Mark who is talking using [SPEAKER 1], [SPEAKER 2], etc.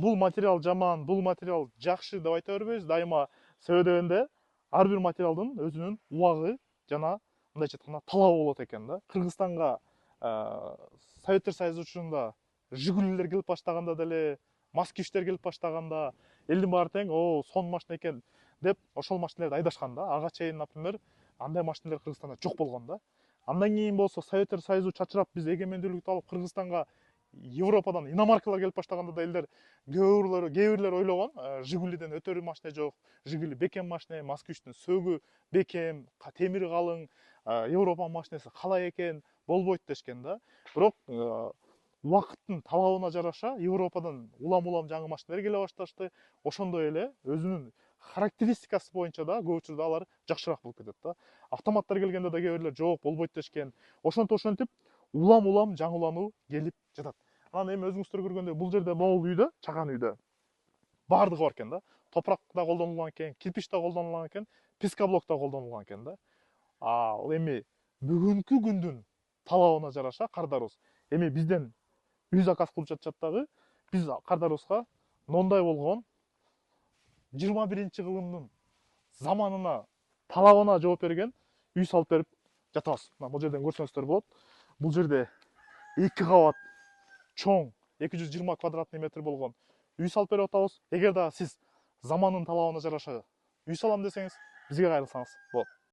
[SPEAKER 1] бул материал жаман, бул материал жакшы деп айта бербейбиз. Дайыма сөйдөгөндө ар бир материалдын өзүнүн убагы жана мындайча айтканда талабы болот экен да. Кыргызстанга Советтер Союзу учурунда Жигулилер келип баштаганда деле, Москвичтер келип баштаганда элдин баары тең, о, сонун машина экен деп ошол машиналерди айдашкан да. Ага чейин, например, андай машиналер Кыргызстанда жок болгон да. Андан кийин болсо Советтер Союзу чачырап биз эгемендүүлүктү алып Кыргызстанга Европадан иномаркалар келип баштаганда да элдер кээ бирлер ойлогон, Жигулиден өтөрү машина жок, Жигули бекем машина, Москвичтин сөгү бекем, темири калың, Европа машинасы калай экен, болбойт дешкен да. Бирок убакыттын талабына жараша Европадан улам жаңы машиналар келе башташты. Ошондой эле өзүнүн характеристикасы боюнча да көп учурда алар жакшыраак болуп кетет да. Автоматтар келгенде да кээ бирлер жок, болбойт дешкен. Ошентип улам жаңылануу келип жатат. Анан эми өзүңүздөр көргөндөй бул жерде могул үйдө, чакан үйдө баардыгы бар экен да. Топурак да колдонулган экен, кирпич да колдонулган экен, пескоблок да колдонулган экен да. Ал эми бүгүнкү күндүн талабына жараша кардарыбыз эми бизден үй заказ кылып жатышат дагы. Биз кардарыбызга моундай болгон 21-кылымдын заманына, талабына жооп берген үй салып берип жатабыз. Мына бул жерден көрсөңүздөр болот. Бул жерде 2 кабат чоң 220 квадратный метр болгон үй салып берип атабыз. Эгер да сиз заманын талабына жараша үй салам десеңиз, бизге кайрылсаңыз болот.